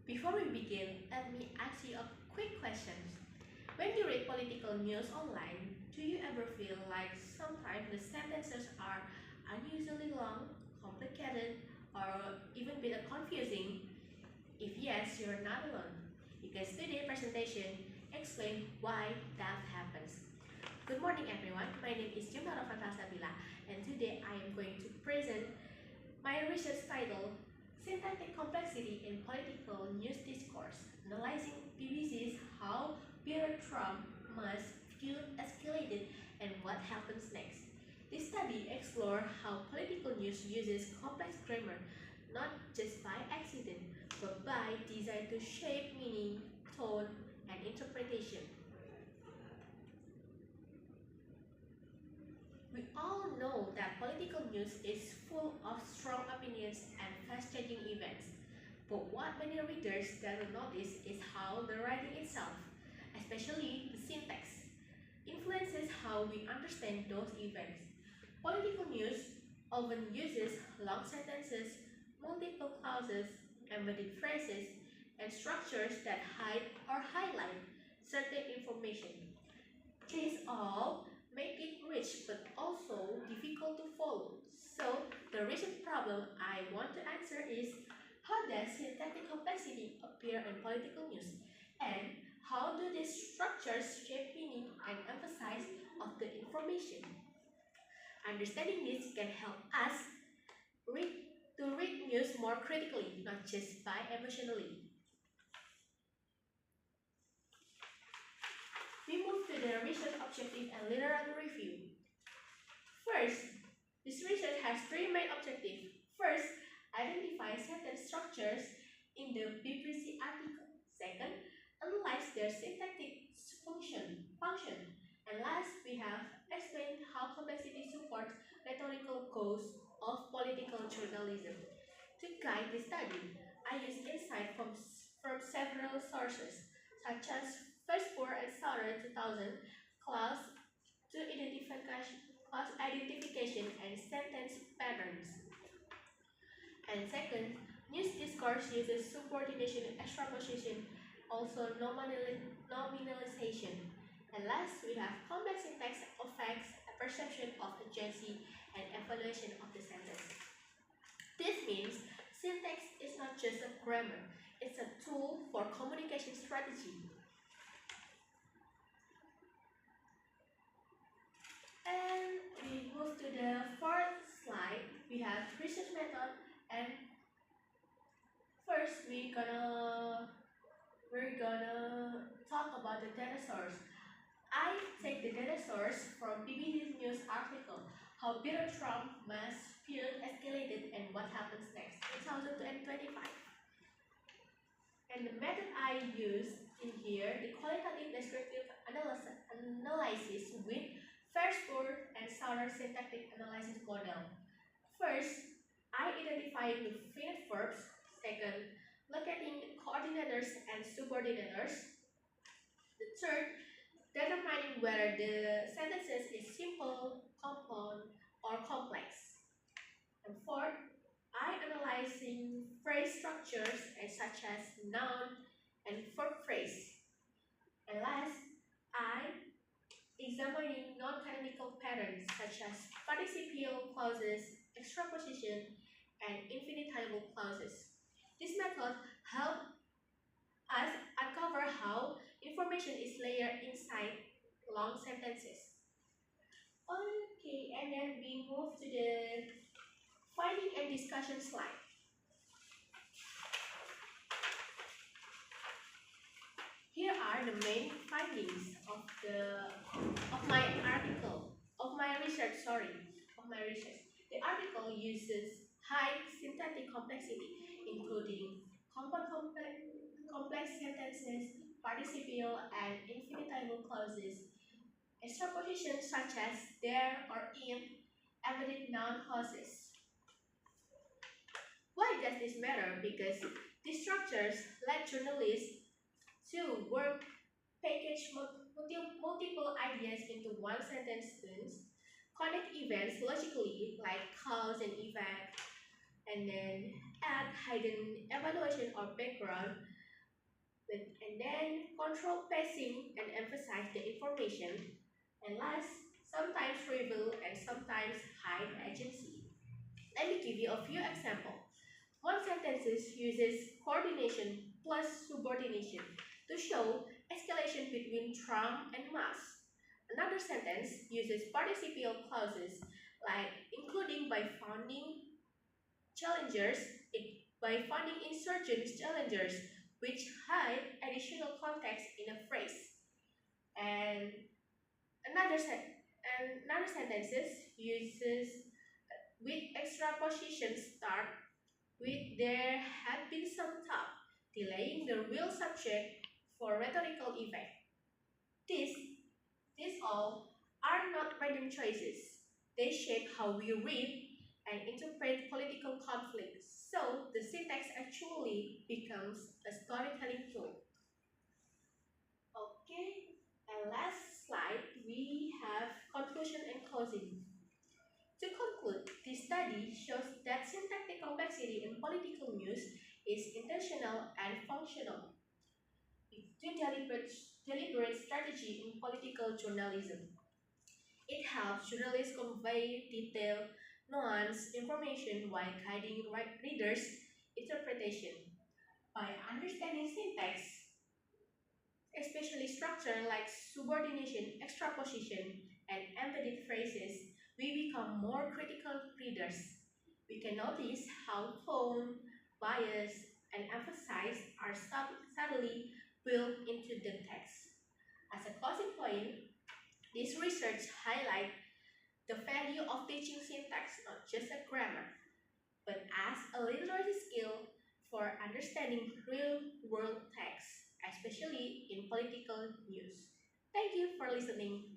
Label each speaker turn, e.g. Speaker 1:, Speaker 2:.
Speaker 1: Before we begin, let me ask you a quick question. When you read political news online, do you ever feel like sometimes the sentences are unusually long, complicated, or even a bit confusing? If yes, you're not alone, because today's presentation explains why that happens. Good morning everyone, my name is Yumna Rovan Salsabila, and today I am going to present my research title, Syntactic Complexity in Political News Discourse, analyzing BBC's How Peter Trump Must Feel Escalated and What Happens Next. This study explores how political news uses complex grammar, not just by accident, but by design to shape meaning, tone, and interpretation. We all know that political news is full of strong opinions and fast-changing events. But what many readers don't notice is how the writing itself, especially the syntax, influences how we understand those events. Political news often uses long sentences, multiple clauses, embedded phrases, and structures that hide or highlight certain information. These all make it rich but also difficult to follow. So the recent problem I want to answer is, how does syntactic complexity appear in political news? And how do these structures shape meaning and emphasis of the information? Understanding this can help us read news more critically, not just by emotionally. We move to the research objective and literary review. First, this research has three main objectives. First, identify sentence structures in the BBC article. Second, analyze their syntactic function. And last, we have explained how complexity supports rhetorical goals of political journalism. To guide the study, I use insight from several sources, such as First Four and Southern 2000, class identification and sentence patterns. And second, news discourse uses subordination and extraposition, also nominalization. And last, we have complex syntax affects a perception of agency and evaluation of the sentence. This means syntax is not just a grammar, it's a tool for communication strategy. And we move to the fourth slide. We have research method, and first we're gonna talk about the data source. I take the data source from BBC News article, How Peter Trump Must Feel Escalated and What Happens Next, 2025. And the method I use in here, the qualitative descriptive analysis with First and Southern syntactic analysis model. First, I identify the finite verbs. Second, locating the coordinators and subordinators. The third, determining whether the sentences is simple, compound, or complex. And fourth, I analyzing phrase structures such as noun and verb phrase. And last, I examining non-canonical patterns such as participial clauses, extraposition, and infinitival clauses. This method helps us uncover how information is layered inside long sentences. Okay, and then we move to the finding and discussion slide. Here are the main findings of my article, of my research. The article uses high syntactic complexity, including complex sentences, participial and infinitival clauses, extrapositions such as there or in, embedded noun clauses. Why does this matter? Because these structures let journalists to work package multiple ideas into one sentence, connect events logically like cause and effect, and then add hidden evaluation or background And then control pacing and emphasize the information. And last, sometimes reveal and sometimes hide agency. Let me give you a few examples. One sentence uses coordination plus subordination to show escalation between Trump and Musk. Another sentence uses participial clauses like including by funding challengers, by funding insurgent challengers, which hide additional context in a phrase. And another sentences uses with extra position start with there had been some thought, delaying the real subject for rhetorical effect. These, these all are not random choices. They shape how we read and interpret political conflicts. So the syntax actually becomes a storytelling tool. Okay, and last slide we have conclusion and closing. To conclude, this study shows that syntactic complexity in political news is intentional and functional to deliberate strategy in political journalism. It helps journalists convey detailed, nuanced information while guiding readers' interpretation. By understanding syntax, especially structure like subordination, extraposition, and embedded phrases, we become more critical readers. We can notice how tone, bias, and emphasis are subtly built into the text. As a closing point, this research highlights the value of teaching syntax not just a grammar, but as a literary skill for understanding real-world text, especially in political news. Thank you for listening.